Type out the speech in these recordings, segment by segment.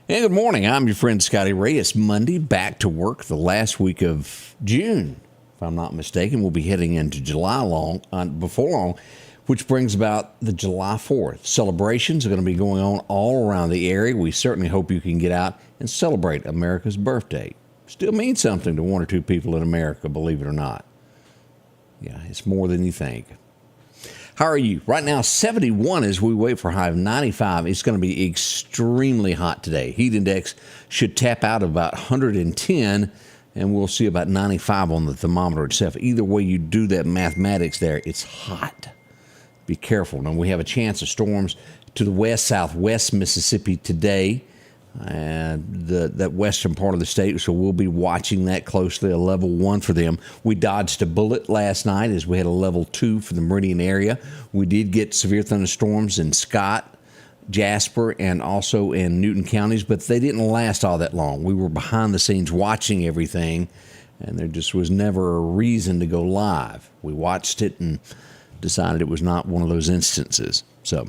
And good morning. I'm your friend Scotty Ray. It's Monday, back to work the last week of June. If I'm not mistaken, we'll be heading into July before long, which brings about the July 4th. Celebrations are going to be going on all around the area. We certainly hope you can get out and celebrate America's birthday. Still means something to one or two people in America, believe it or not. Yeah, it's more than you think. How are you? Right now, 71 as we wait for a high of 95. It's going to be extremely hot today. Heat index should tap out about 110, and we'll see about 95 on the thermometer itself. Either way you do that mathematics there, it's hot. Be careful. Now, we have a chance of storms to the west, southwest Mississippi today, and that western part of the state, so we'll be watching that closely, a level 1 for them. We dodged a bullet last night as we had a level 2 for the Meridian area. We did get severe thunderstorms in Scott, Jasper, and also in Newton counties, but they didn't last all that long. We were behind the scenes watching everything, and there just was never a reason to go live. We watched it and decided it was not one of those instances. So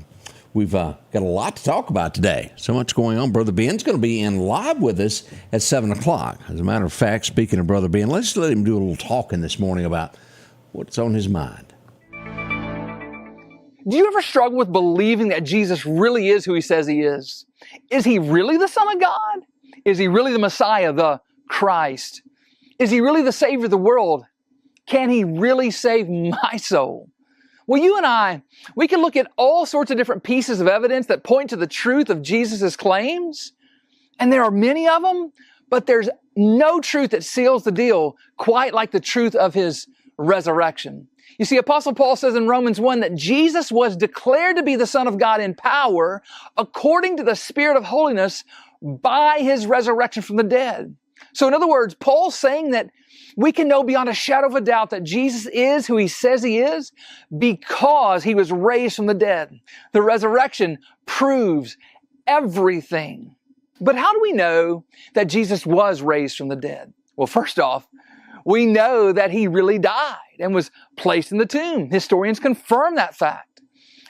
we've got a lot to talk about today. So much going on. Brother Ben's going to be in live with us at 7 o'clock. As a matter of fact, speaking of Brother Ben, let's let him do a little talking this morning about what's on his mind. Do you ever struggle with believing that Jesus really is who he says he is? Is he really the Son of God? Is he really the Messiah, the Christ? Is he really the Savior of the world? Can he really save my soul? Well, you and I, we can look at all sorts of different pieces of evidence that point to the truth of Jesus' claims, and there are many of them, but there's no truth that seals the deal quite like the truth of his resurrection. You see, Apostle Paul says in Romans 1 that Jesus was declared to be the Son of God in power according to the Spirit of holiness by his resurrection from the dead. So in other words, Paul's saying that we can know beyond a shadow of a doubt that Jesus is who he says he is because he was raised from the dead. The resurrection proves everything. But how do we know that Jesus was raised from the dead? Well, first off, we know that he really died and was placed in the tomb. Historians confirm that fact.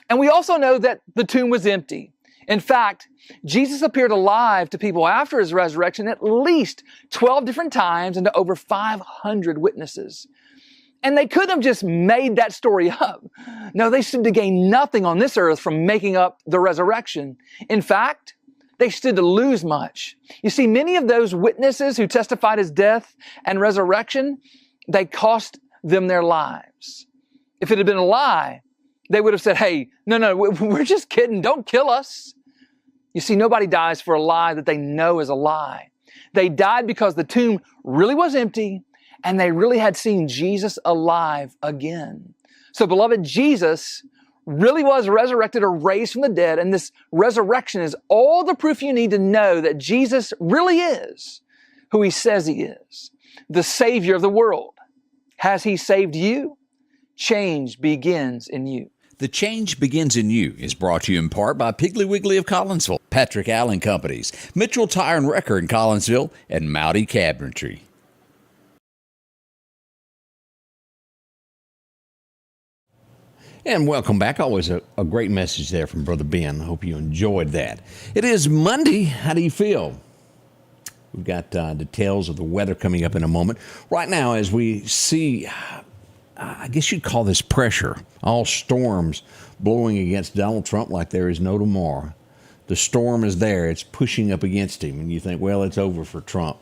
And we also know that the tomb was empty. In fact, Jesus appeared alive to people after his resurrection at least 12 different times and to over 500 witnesses. And they couldn't have just made that story up. No, they stood to gain nothing on this earth from making up the resurrection. In fact, they stood to lose much. You see, many of those witnesses who testified his death and resurrection, they cost them their lives. If it had been a lie, they would have said, hey, no, we're just kidding. Don't kill us. You see, nobody dies for a lie that they know is a lie. They died because the tomb really was empty and they really had seen Jesus alive again. So, beloved, Jesus really was resurrected or raised from the dead, and this resurrection is all the proof you need to know that Jesus really is who he says he is, the Savior of the world. Has he saved you? Change begins in you. The Change Begins in You is brought to you in part by Piggly Wiggly of Collinsville, Patrick Allen Companies, Mitchell Tire and Wrecker in Collinsville, and Mowdy Cabinetry. And welcome back. Always a great message there from Brother Ben. I hope you enjoyed that. It is Monday. How do you feel? We've got details of the weather coming up in a moment. Right now, as we see, I guess you'd call this pressure. All storms blowing against Donald Trump like there is no tomorrow. The storm is there. It's pushing up against him. And you think, well, it's over for Trump.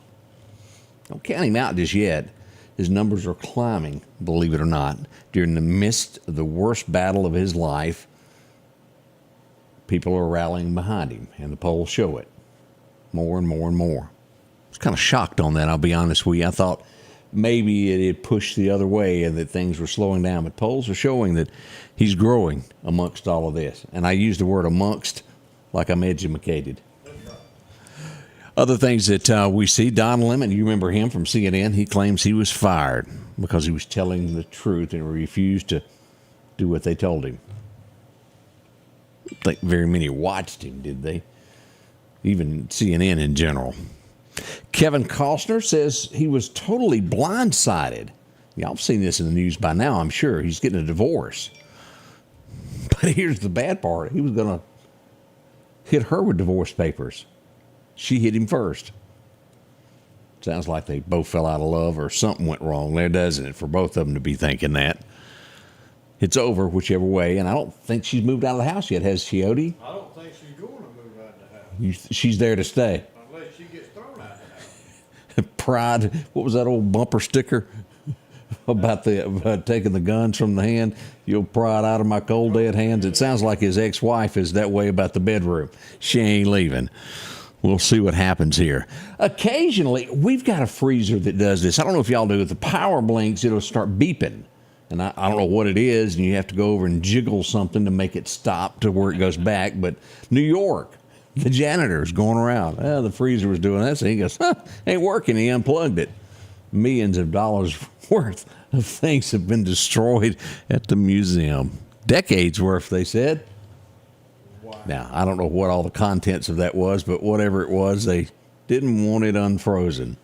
Don't count him out just yet. His numbers are climbing, believe it or not. During the midst of the worst battle of his life, people are rallying behind him, and the polls show it more and more and more. I was kind of shocked on that, I'll be honest with you. I thought maybe it had pushed the other way and that things were slowing down, but polls are showing that he's growing amongst all of this. And I use the word amongst like I'm educated. Other things that we see, Don Lemon, you remember him from CNN, he claims he was fired because he was telling the truth and refused to do what they told him. I don't think very many watched him, did they? Even CNN in general. Kevin Costner says he was totally blindsided. Y'all have seen this in the news by now, I'm sure. He's getting a divorce. But here's the bad part. He was going to hit her with divorce papers. She hit him first. Sounds like they both fell out of love or something went wrong there, doesn't it, for both of them to be thinking that. It's over whichever way, and I don't think she's moved out of the house yet, has she, Odie? I don't think she's going to move out of the house. She's there to stay. Unless she gets thrown out of the house. Pride. What was that old bumper sticker about taking the guns from the hand? You'll pry it out of my cold dead hands. It sounds like his ex-wife is that way about the bedroom. She ain't leaving. We'll see what happens here. Occasionally, we've got a freezer that does this. I don't know if y'all do. If the power blinks, it'll start beeping. And I don't know what it is, and you have to go over and jiggle something to make it stop to where it goes back. But New York, the janitor's going around. The freezer was doing this, and he goes, ain't working. He unplugged it. Millions of dollars worth of things have been destroyed at the museum. Decades worth, they said. Wow. Now, I don't know what all the contents of that was, but whatever it was, they didn't want it unfrozen.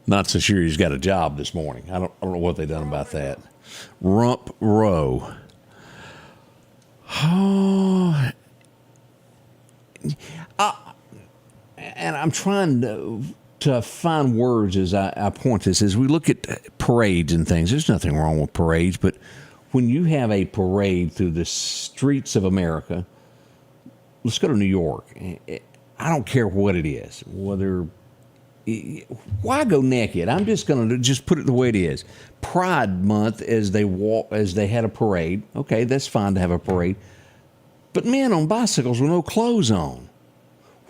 Not so sure he's got a job this morning. I don't know what they done about that. Rump Row. Oh, and I'm trying to find words as I point this. As we look at parades and things, there's nothing wrong with parades, but when you have a parade through the streets of America, let's go to New York. I don't care what it is, whether... Why go naked? I'm just going to just put it the way it is. Pride Month, as they had a parade. Okay, that's fine to have a parade. But men on bicycles with no clothes on.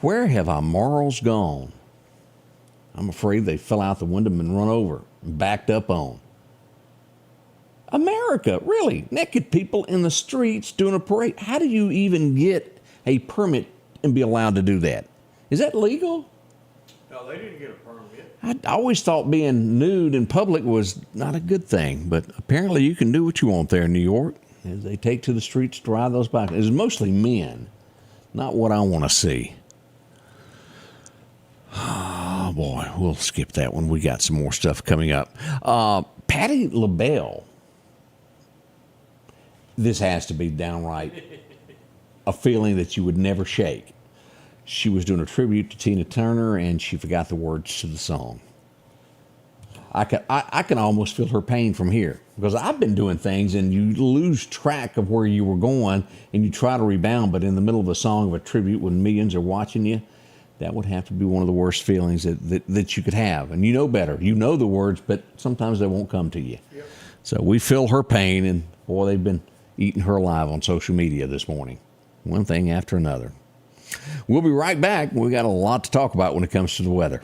Where have our morals gone? I'm afraid they fell out the window and run over and backed up on. America, really? Naked people in the streets doing a parade. How do you even get a permit and be allowed to do that? Is that legal? No, they didn't get a permit. I always thought being nude in public was not a good thing, but apparently you can do what you want there in New York as they take to the streets to ride those bikes. It's mostly men, not what I want to see. Oh, boy, we'll skip that one. We got some more stuff coming up. Patti LaBelle. This has to be downright a feeling that you would never shake. She was doing a tribute to Tina Turner, and she forgot the words to the song. I can almost feel her pain from here, because I've been doing things, and you lose track of where you were going, and you try to rebound, but in the middle of a song of a tribute when millions are watching you, that would have to be one of the worst feelings that you could have. And you know better. You know the words, but sometimes they won't come to you. Yep. So we feel her pain, and boy, they've been eating her alive on social media this morning. One thing after another. We'll be right back. We got a lot to talk about when it comes to the weather.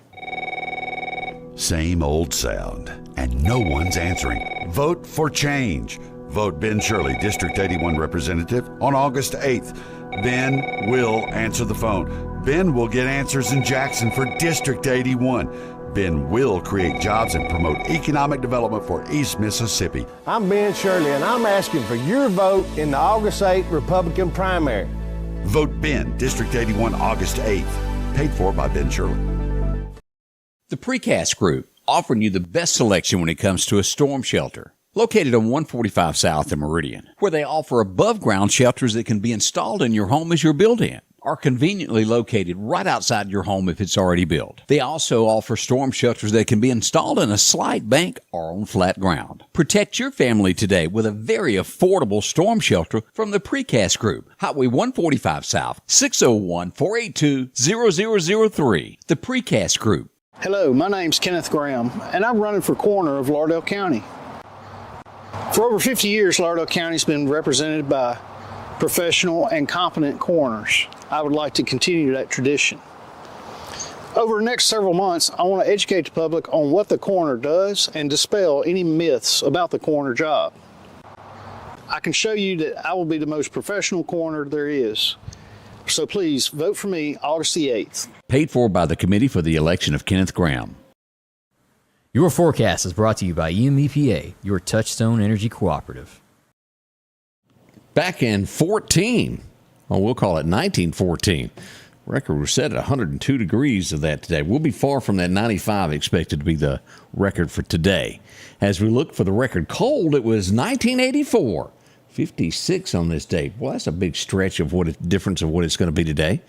Same old sound, and no one's answering. Vote for change. Vote Ben Shirley, District 81 representative, on August 8th. Ben will answer the phone. Ben will get answers in Jackson for District 81. Ben will create jobs and promote economic development for East Mississippi. I'm Ben Shirley, and I'm asking for your vote in the August 8th Republican primary. Vote Ben, District 81, August 8th. Paid for by Ben Shirley. The Precast Group, offering you the best selection when it comes to a storm shelter. Located on 145 South in Meridian, where they offer above-ground shelters that can be installed in your home as you're built in, are conveniently located right outside your home if it's already built. They also offer storm shelters that can be installed in a slight bank or on flat ground. Protect your family today with a very affordable storm shelter from the Precast Group. Highway 145 South, 601-482-0003. The Precast Group. Hello, my name's Kenneth Graham, and I'm running for coroner of Lauderdale County. For over 50 years, Lauderdale County's been represented by professional and competent coroners. I would like to continue that tradition. Over the next several months, I want to educate the public on what the coroner does and dispel any myths about the coroner job. I can show you that I will be the most professional coroner there is. So please vote for me August the 8th. Paid for by the Committee for the Election of Kenneth Graham. Your forecast is brought to you by EMEPA, your Touchstone Energy Cooperative. Back in 14, well, we'll call it 1914, record was set at 102 degrees of that today. We'll be far from that 95 expected to be the record for today. As we look for the record cold, it was 1984. 56 on this day. Well, that's a big stretch of difference of what it's going to be today.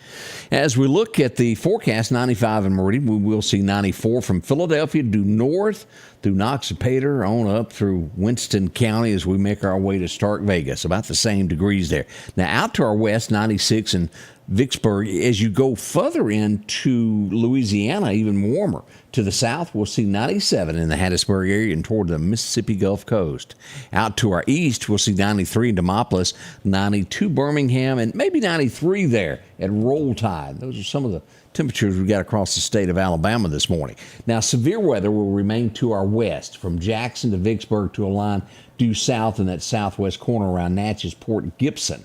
As we look at the forecast, 95 in Meridian, we will see 94 from Philadelphia due north through Noxapater on up through Winston County as we make our way to Stark Vegas. About the same degrees there. Now out to our west, 96 in Vicksburg. As you go further into Louisiana, even warmer. To the south, we'll see 97 in the Hattiesburg area and toward the Mississippi Gulf Coast. Out to our east, we'll see 93 in Demopolis, 92 Birmingham, and maybe 93 there at Roll Tide. Those are some of the temperatures we got across the state of Alabama this morning. Now, severe weather will remain to our west, from Jackson to Vicksburg to a line due south in that southwest corner around Natchez, Port Gibson.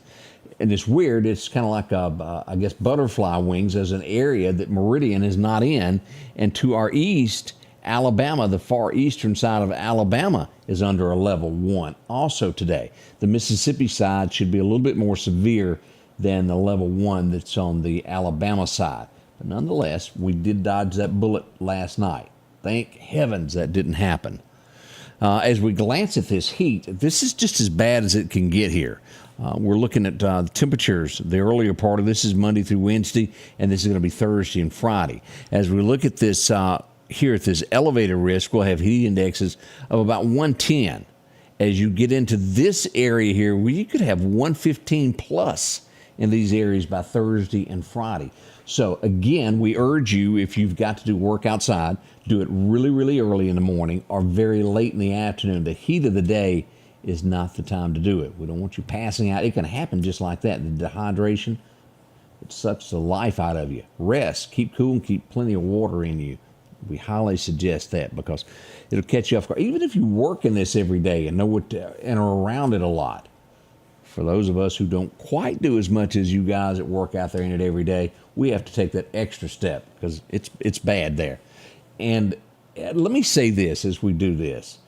And it's weird. It's kind of like, I guess, butterfly wings as an area that Meridian is not in. And to our east, Alabama, the far eastern side of Alabama, is under a level 1 also today. The Mississippi side should be a little bit more severe than the level 1 that's on the Alabama side. But nonetheless, we did dodge that bullet last night. Thank heavens that didn't happen. As we glance at this heat, this is just as bad as it can get here. We're looking at the temperatures. The earlier part of this is Monday through Wednesday, and this is going to be Thursday and Friday. As we look at this here at this elevated risk, we'll have heat indexes of about 110. As you get into this area here, where you could have 115 plus in these areas by Thursday and Friday. So again, we urge you, if you've got to do work outside, do it really, really early in the morning or very late in the afternoon. The heat of the day is not the time to do it. We don't want you passing out. It can happen just like that. The dehydration, it sucks the life out of you. Rest, keep cool, and keep plenty of water in you. We highly suggest that because it'll catch you off guard. Even if you work in this every day and know what and are around it a lot. For those of us who don't quite do as much as you guys that work out there in it every day, we have to take that extra step because it's bad there. And let me say this as we do this.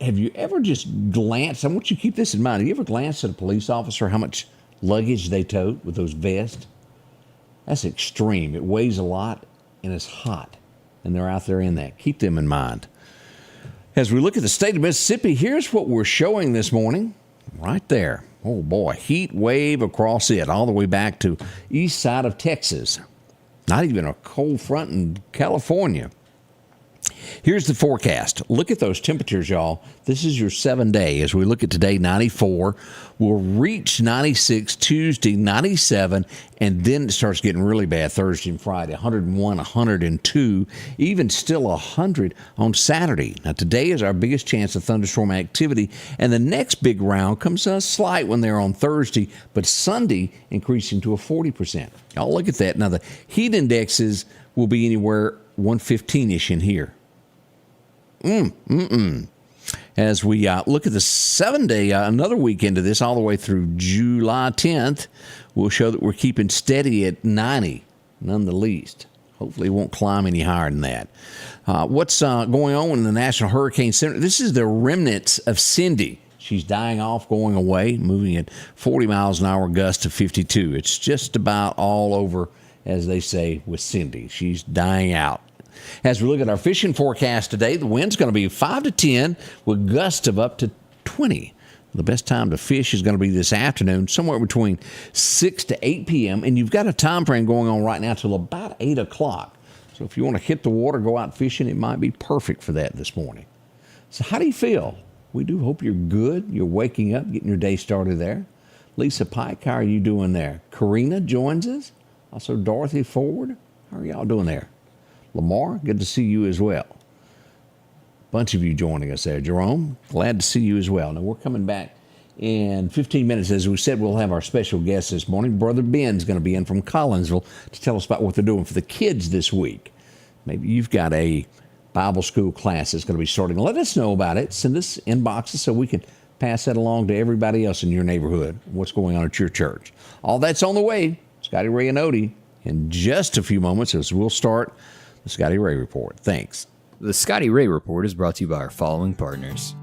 Have you ever just glanced, I want you to keep this in mind, have you ever glanced at a police officer, how much luggage they tote with those vests? That's extreme. It weighs a lot and it's hot, and they're out there in that. Keep them in mind. As we look at the state of Mississippi, here's what we're showing this morning. Right there. Oh boy, heat wave across it, all the way back to east side of Texas. Not even a cold front in California. Here's the forecast. Look at those temperatures, y'all. This is your 7-day. As we look at today, 94. We'll reach 96 Tuesday, 97, and then it starts getting really bad Thursday and Friday, 101, 102, even still 100 on Saturday. Now, today is our biggest chance of thunderstorm activity, and the next big round comes a slight one there on Thursday, but Sunday increasing to a 40%. Y'all look at that. Now, the heat indexes will be anywhere 115-ish in here. As we look at the 7-day, another week into this, all the way through July 10th, we'll show that we're keeping steady at 90, none the least. Hopefully it won't climb any higher than that. What's going on in the National Hurricane Center? This is the remnants of Cindy. She's dying off, going away, moving at 40 miles an hour, gust of 52. It's just about all over, as they say, with Cindy. She's dying out. As we look at our fishing forecast today, the wind's going to be 5 to 10 with gusts of up to 20. The best time to fish is going to be this afternoon, somewhere between 6 to 8 p.m. And you've got a time frame going on right now till about 8 o'clock. So if you want to hit the water, go out fishing, it might be perfect for that this morning. So how do you feel? We do hope you're good. You're waking up, getting your day started there. Lisa Pike, how are you doing there? Karina joins us. Also Dorothy Ford. How are y'all doing there? Lamar, good to see you as well. Bunch of you joining us there. Jerome, glad to see you as well. Now, we're coming back in 15 minutes. As we said, we'll have our special guest this morning. Brother Ben's going to be in from Collinsville to tell us about what they're doing for the kids this week. Maybe you've got a Bible school class that's going to be starting. Let us know about it. Send us inboxes so we can pass that along to everybody else in your neighborhood, what's going on at your church. All that's on the way. Scotty Ray and Odie in just a few moments as we'll start the Scotty Ray Report. Thanks. The Scotty Ray Report is brought to you by our following partners: